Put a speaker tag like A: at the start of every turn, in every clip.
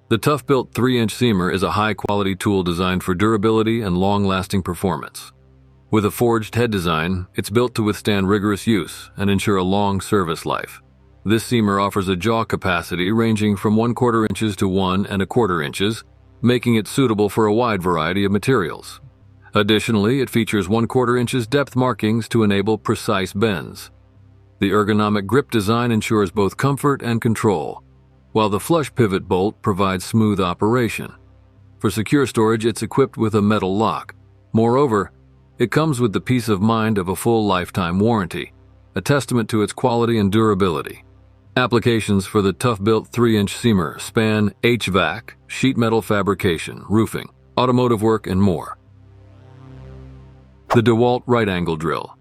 A: The ToughBuilt 3-inch seamer is a high-quality tool designed for durability and long-lasting performance. With a forged head design, it's built to withstand rigorous use and ensure a long service life. This seamer offers a jaw capacity ranging from 1/4 inches to 1¼ inches, making it suitable for a wide variety of materials. Additionally, it features 1/4 inches depth markings to enable precise bends. The ergonomic grip design ensures both comfort and control, while the flush pivot bolt provides smooth operation. For secure storage, it's equipped with a metal lock. Moreover, it comes with the peace of mind of a full lifetime warranty, a testament to its quality and durability. Applications for the ToughBuilt 3-inch seamer span HVAC, sheet metal fabrication, roofing, automotive work, and more. The DeWalt right-angle drill.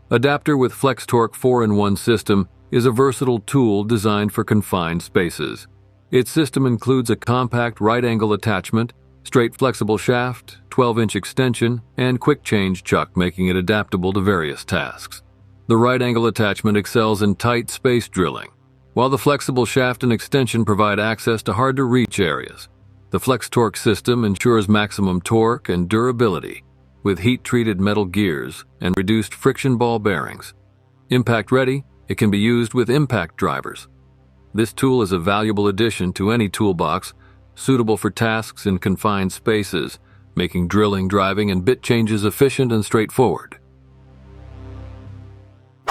A: Adaptor with flex torque 4-in-1 system is a versatile tool designed for confined spaces. Its system includes a compact right-angle attachment, straight flexible shaft, 12-inch extension, and quick-change chuck, making it adaptable to various tasks. The right-angle attachment excels in tight space drilling, while the flexible shaft and extension provide access to hard-to-reach areas. The flex torque system ensures maximum torque and durability, with heat-treated metal gears and reduced friction ball bearings. Impact-ready, it can be used with impact drivers. This tool is a valuable addition to any toolbox, suitable for tasks in confined spaces, making drilling, driving, and bit changes efficient and straightforward.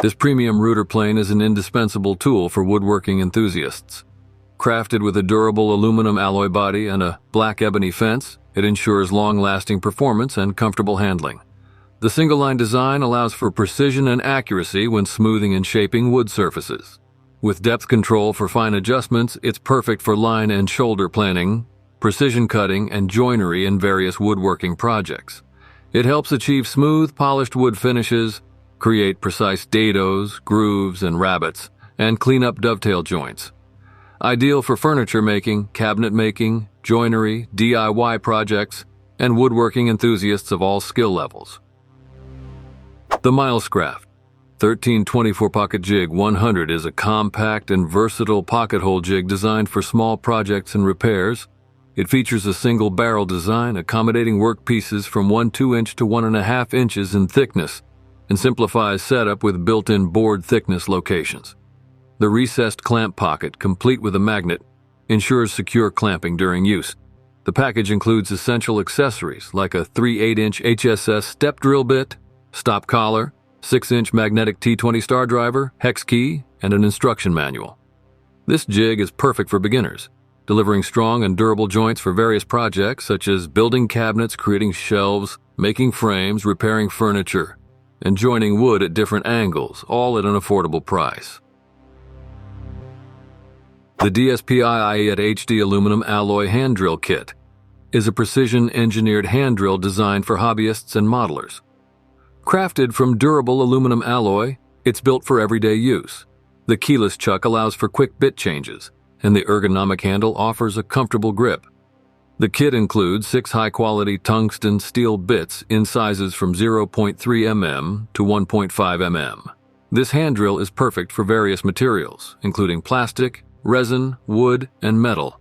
A: This premium router plane is an indispensable tool for woodworking enthusiasts. Crafted with a durable aluminum alloy body and a black ebony fence, it ensures long-lasting performance and comfortable handling. The single-line design allows for precision and accuracy when smoothing and shaping wood surfaces. With depth control for fine adjustments, it's perfect for line and shoulder planning, precision cutting, and joinery in various woodworking projects. It helps achieve smooth, polished wood finishes, create precise dados, grooves, and rabbets, and clean up dovetail joints. Ideal for furniture making, cabinet making, joinery, DIY projects, and woodworking enthusiasts of all skill levels. The Milescraft 1324 Pocket Jig 100 is a compact and versatile pocket hole jig designed for small projects and repairs. It features a single barrel design accommodating workpieces from 1/2 inch to 1½ inches in thickness, and simplifies setup with built-in board thickness locations. The recessed clamp pocket, complete with a magnet, ensures secure clamping during use. The package includes essential accessories like a 3/8-inch HSS step drill bit, stop collar, 6-inch magnetic T20 star driver, hex key, and an instruction manual. This jig is perfect for beginners, delivering strong and durable joints for various projects such as building cabinets, creating shelves, making frames, repairing furniture, and joining wood at different angles, all at an affordable price. The DSPIAE at HD aluminum alloy hand drill kit is a precision-engineered hand drill designed for hobbyists and modelers. Crafted from durable aluminum alloy, it's built for everyday use. The keyless chuck allows for quick bit changes, and the ergonomic handle offers a comfortable grip. The kit includes 6 high-quality tungsten steel bits in sizes from 0.3 mm to 1.5 mm. This hand drill is perfect for various materials, including plastic, resin, wood, and metal.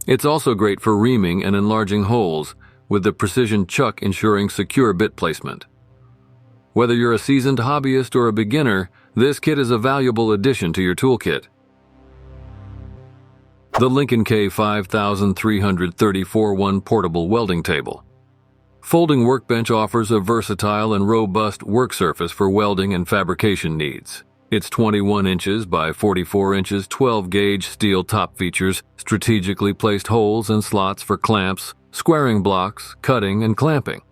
A: It's also great for reaming and enlarging holes, with the precision chuck ensuring secure bit placement. Whether you're a seasoned hobbyist or a beginner, this kit is a valuable addition to your toolkit. The Lincoln K5334-1 Portable Welding Table. Folding Workbench offers a versatile and robust work surface for welding and fabrication needs. Its 21 inches by 44 inches 12-gauge steel top features strategically placed holes and slots for clamps, squaring blocks, cutting, and clamping.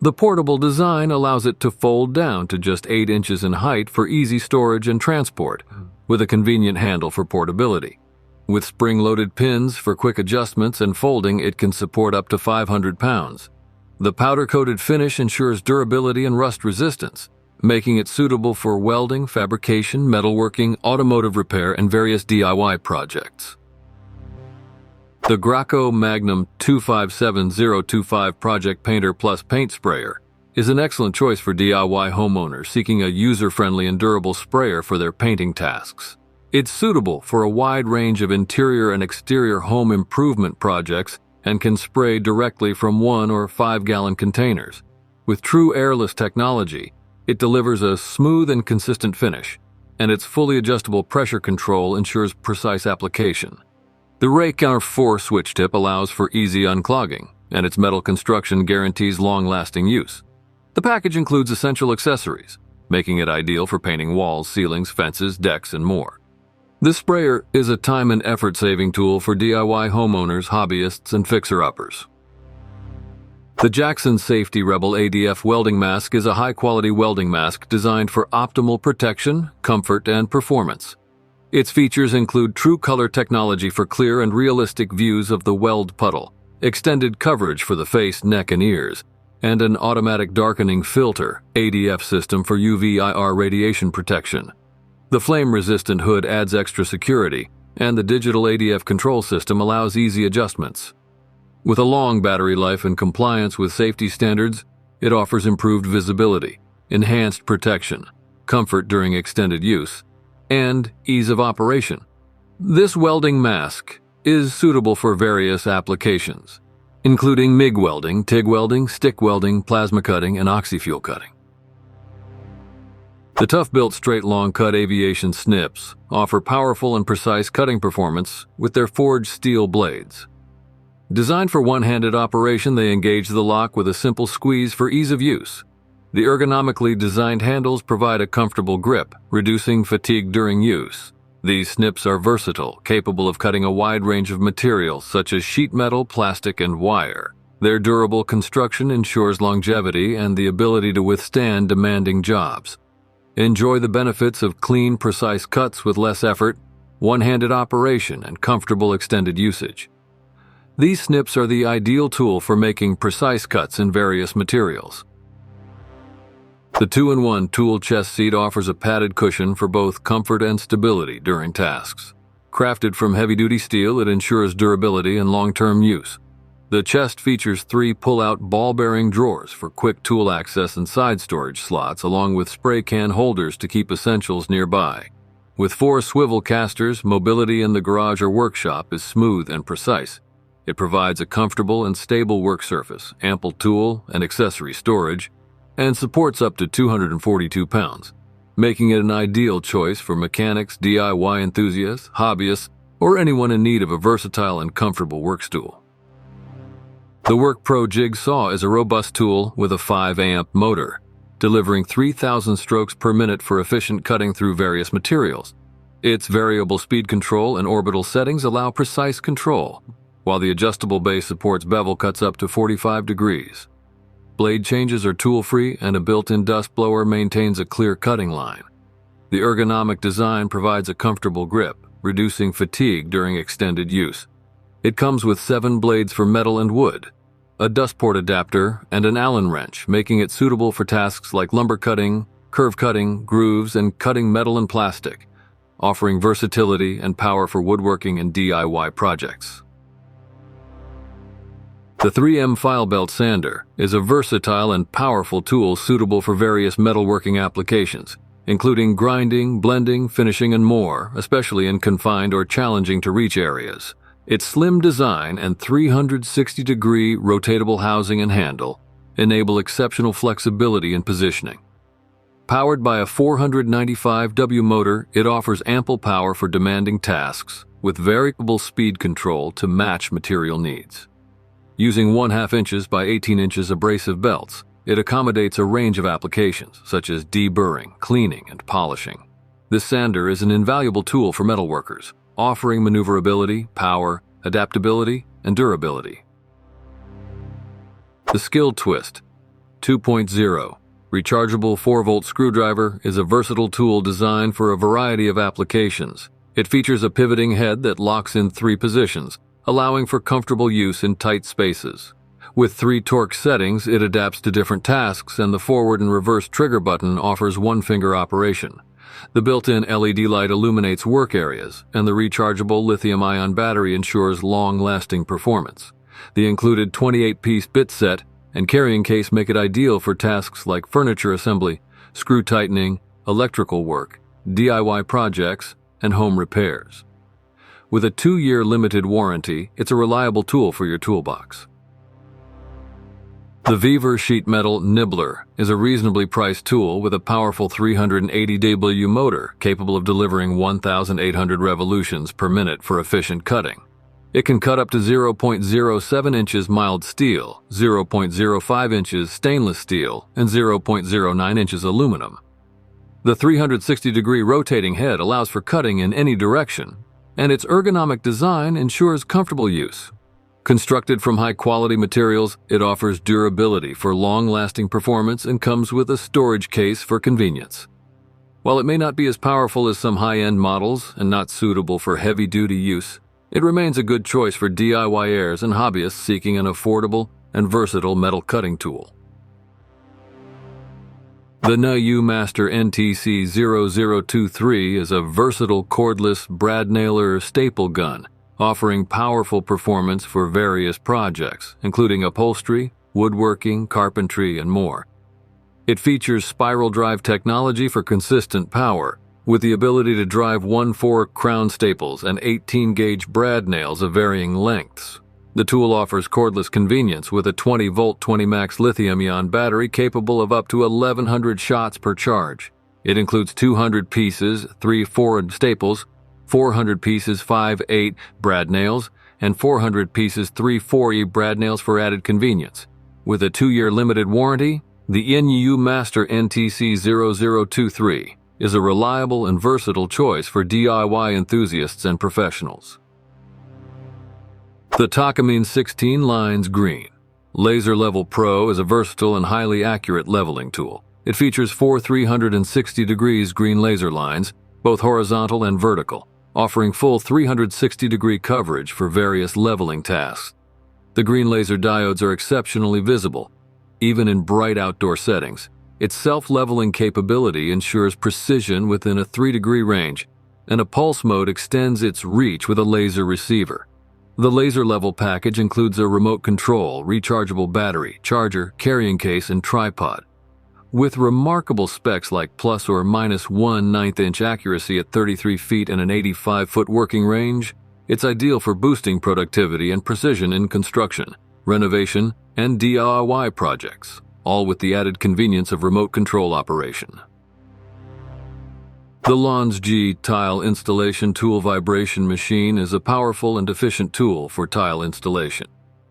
A: The portable design allows it to fold down to just 8 inches in height for easy storage and transport, with a convenient handle for portability. With spring-loaded pins for quick adjustments and folding, it can support up to 500 pounds. The powder-coated finish ensures durability and rust resistance, making it suitable for welding, fabrication, metalworking, automotive repair, and various DIY projects. The Graco Magnum 257025 Project Painter Plus Paint Sprayer is an excellent choice for DIY homeowners seeking a user-friendly and durable sprayer for their painting tasks. It's suitable for a wide range of interior and exterior home improvement projects and can spray directly from 1 or 5-gallon containers. With true airless technology, it delivers a smooth and consistent finish, and its fully adjustable pressure control ensures precise application. The rake R4 switch tip allows for easy unclogging, and its metal construction guarantees long-lasting use. The package includes essential accessories, making it ideal for painting walls, ceilings, fences, decks, and more. This sprayer is a time and effort-saving tool for DIY homeowners, hobbyists, and fixer-uppers. The Jackson Safety Rebel ADF welding mask is a high-quality welding mask designed for optimal protection, comfort, and performance. Its features include true color technology for clear and realistic views of the weld puddle, extended coverage for the face, neck, and ears, and an automatic darkening filter ADF system for UV/IR radiation protection. The flame-resistant hood adds extra security, and the digital ADF control system allows easy adjustments. With a long battery life and compliance with safety standards, it offers improved visibility, enhanced protection, comfort during extended use, and ease of operation. This welding mask is suitable for various applications, including MIG welding, TIG welding, stick welding, plasma cutting, and oxyfuel cutting. The ToughBuilt straight long cut aviation snips offer powerful and precise cutting performance with their forged steel blades. Designed for one-handed operation, they engage the lock with a simple squeeze for ease of use. The ergonomically designed handles provide a comfortable grip, reducing fatigue during use. These snips are versatile, capable of cutting a wide range of materials such as sheet metal, plastic, and wire. Their durable construction ensures longevity and the ability to withstand demanding jobs. Enjoy the benefits of clean, precise cuts with less effort, one-handed operation, and comfortable extended usage. These snips are the ideal tool for making precise cuts in various materials. The 2-in-1 tool chest seat offers a padded cushion for both comfort and stability during tasks. Crafted from heavy-duty steel, it ensures durability and long-term use. The chest features 3 pull-out ball-bearing drawers for quick tool access and side storage slots, along with spray can holders to keep essentials nearby. With 4 swivel casters, mobility in the garage or workshop is smooth and precise. It provides a comfortable and stable work surface, ample tool and accessory storage, and supports up to 242 pounds, making it an ideal choice for mechanics, DIY enthusiasts, hobbyists, or anyone in need of a versatile and comfortable work stool. The Workpro jigsaw is a robust tool with a 5-amp motor, delivering 3,000 strokes per minute for efficient cutting through various materials. Its variable speed control and orbital settings allow precise control, while the adjustable base supports bevel cuts up to 45 degrees. Blade changes are tool-free, and a built-in dust blower maintains a clear cutting line. The ergonomic design provides a comfortable grip, reducing fatigue during extended use. It comes with 7 blades for metal and wood, a dust port adapter, and an Allen wrench, making it suitable for tasks like lumber cutting, curve cutting, grooves, and cutting metal and plastic, offering versatility and power for woodworking and DIY projects. The 3M File Belt Sander is a versatile and powerful tool suitable for various metalworking applications, including grinding, blending, finishing, and more, especially in confined or challenging-to-reach areas. Its slim design and 360-degree rotatable housing and handle enable exceptional flexibility in positioning. Powered by a 495W motor, it offers ample power for demanding tasks, with variable speed control to match material needs. Using 1/2 inches by 18 inches abrasive belts, it accommodates a range of applications, such as deburring, cleaning, and polishing. This sander is an invaluable tool for metalworkers, offering maneuverability, power, adaptability, and durability. The Skil Twist 2.0 Rechargeable 4-volt screwdriver is a versatile tool designed for a variety of applications. It features a pivoting head that locks in 3 positions, allowing for comfortable use in tight spaces. With 3 torque settings, it adapts to different tasks, and the forward and reverse trigger button offers 1-finger operation. The built-in LED light illuminates work areas, and the rechargeable lithium-ion battery ensures long-lasting performance. The included 28-piece bit set and carrying case make it ideal for tasks like furniture assembly, screw tightening, electrical work, DIY projects, and home repairs. With a 2-year limited warranty, it's a reliable tool for your toolbox. The Vevor sheet metal nibbler is a reasonably priced tool with a powerful 380W motor capable of delivering 1,800 revolutions per minute for efficient cutting. It can cut up to 0.07 inches mild steel, 0.05 inches stainless steel, and 0.09 inches aluminum. The 360-degree rotating head allows for cutting in any direction, and its ergonomic design ensures comfortable use. Constructed from high-quality materials, it offers durability for long-lasting performance and comes with a storage case for convenience. While it may not be as powerful as some high-end models and not suitable for heavy-duty use, it remains a good choice for DIYers and hobbyists seeking an affordable and versatile metal cutting tool. The NIU Master NTC0023 is a versatile cordless brad nailer staple gun, offering powerful performance for various projects, including upholstery, woodworking, carpentry, and more. It features spiral drive technology for consistent power, with the ability to drive 1/4 crown staples and 18-gauge brad nails of varying lengths. The tool offers cordless convenience with a 20-volt 20-max lithium-ion battery capable of up to 1,100 shots per charge. It includes 200 pieces 3/4 staples, 400 pieces 5/8 brad nails, and 400 pieces 3/4 brad nails for added convenience. With a 2-year limited warranty, the NIU Master NTC0023 is a reliable and versatile choice for DIY enthusiasts and professionals. The Takamine 16 Lines Green Laser Level Pro is a versatile and highly accurate leveling tool. It features 4 360 degrees green laser lines, both horizontal and vertical, offering full 360-degree coverage for various leveling tasks. The green laser diodes are exceptionally visible, even in bright outdoor settings. Its self-leveling capability ensures precision within a 3-degree range, and a pulse mode extends its reach with a laser receiver. The laser level package includes a remote control, rechargeable battery, charger, carrying case, and tripod. With remarkable specs like plus or minus 1/9 inch accuracy at 33 feet and an 85-foot working range, it's ideal for boosting productivity and precision in construction, renovation, and DIY projects, all with the added convenience of remote control operation. The Lonsge Tile Installation Tool Vibration Machine is a powerful and efficient tool for tile installation.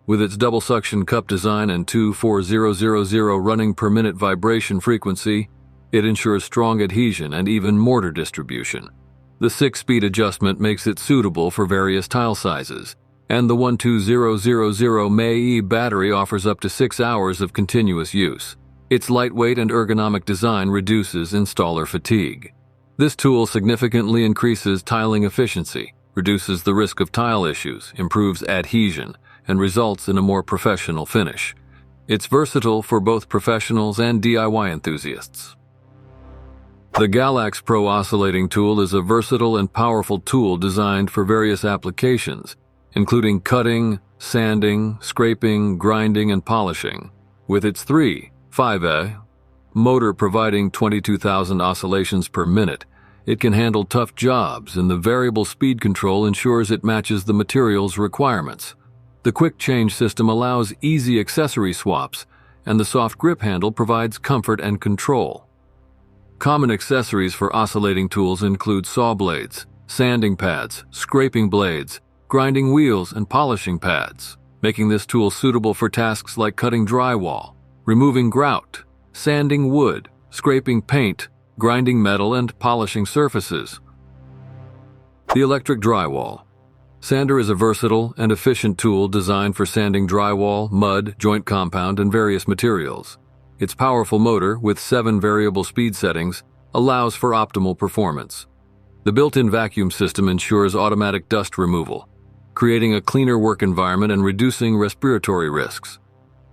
A: With its double suction cup design and 24000 running per minute vibration frequency, it ensures strong adhesion and even mortar distribution. The 6-speed adjustment makes it suitable for various tile sizes, and the 12000 mAh battery offers up to 6 hours of continuous use. Its lightweight and ergonomic design reduces installer fatigue. This tool significantly increases tiling efficiency, reduces the risk of tile issues, improves adhesion, and results in a more professional finish. It's versatile for both professionals and DIY enthusiasts. The Galax Pro Oscillating Tool is a versatile and powerful tool designed for various applications, including cutting, sanding, scraping, grinding, and polishing. With its 5A motor providing 22,000 oscillations per minute, it can handle tough jobs, and the variable speed control ensures it matches the material's requirements. The quick change system allows easy accessory swaps, and the soft grip handle provides comfort and control. Common accessories for oscillating tools include saw blades, sanding pads, scraping blades, grinding wheels, and polishing pads, making this tool suitable for tasks like cutting drywall, removing grout, sanding wood, scraping paint, grinding metal, and polishing surfaces. The electric drywall sander is a versatile and efficient tool designed for sanding drywall, mud, joint compound, and various materials. Its powerful motor, with 7 variable speed settings, allows for optimal performance. The built-in vacuum system ensures automatic dust removal, creating a cleaner work environment and reducing respiratory risks.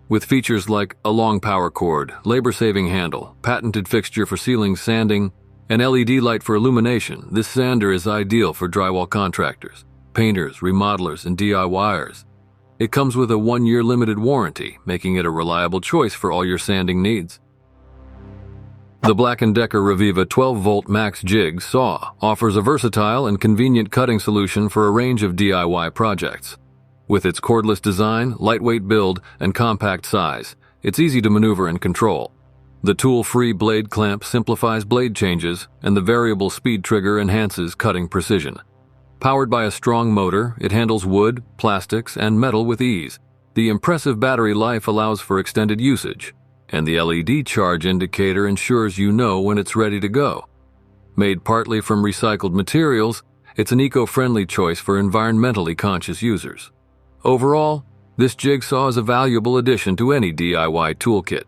A: With features like a long power cord, labor-saving handle, patented fixture for ceiling sanding, and LED light for illumination, this sander is ideal for drywall contractors, painters, remodelers, and DIYers. It comes with a 1-year limited warranty, making it a reliable choice for all your sanding needs. The Black & Decker Reviva 12-volt max jig saw offers a versatile and convenient cutting solution for a range of DIY projects. With its cordless design, lightweight build, and compact size, it's easy to maneuver and control. The tool-free blade clamp simplifies blade changes, and the variable speed trigger enhances cutting precision. Powered by a strong motor, it handles wood, plastics, and metal with ease. The impressive battery life allows for extended usage, and the LED charge indicator ensures you know when it's ready to go. Made partly from recycled materials, it's an eco-friendly choice for environmentally conscious users. Overall, this jigsaw is a valuable addition to any DIY toolkit.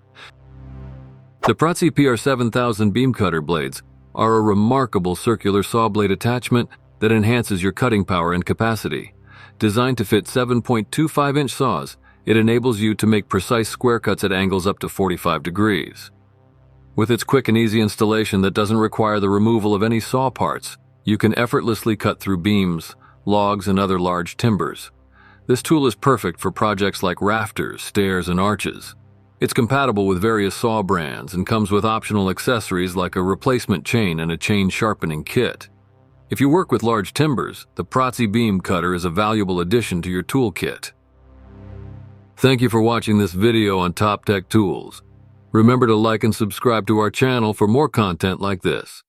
A: The Prazi PR7000 beam cutter blades are a remarkable circular saw blade attachment that enhances your cutting power and capacity. Designed to fit 7.25-inch saws, it enables you to make precise square cuts at angles up to 45 degrees. With its quick and easy installation that doesn't require the removal of any saw parts, you can effortlessly cut through beams, logs, and other large timbers. This tool is perfect for projects like rafters, stairs, and arches. It's compatible with various saw brands and comes with optional accessories like a replacement chain and a chain sharpening kit. If you work with large timbers, the Prazi beam cutter is a valuable addition to your toolkit. Thank you for watching this video on Top Tech Tools. Remember to like and subscribe to our channel for more content like this.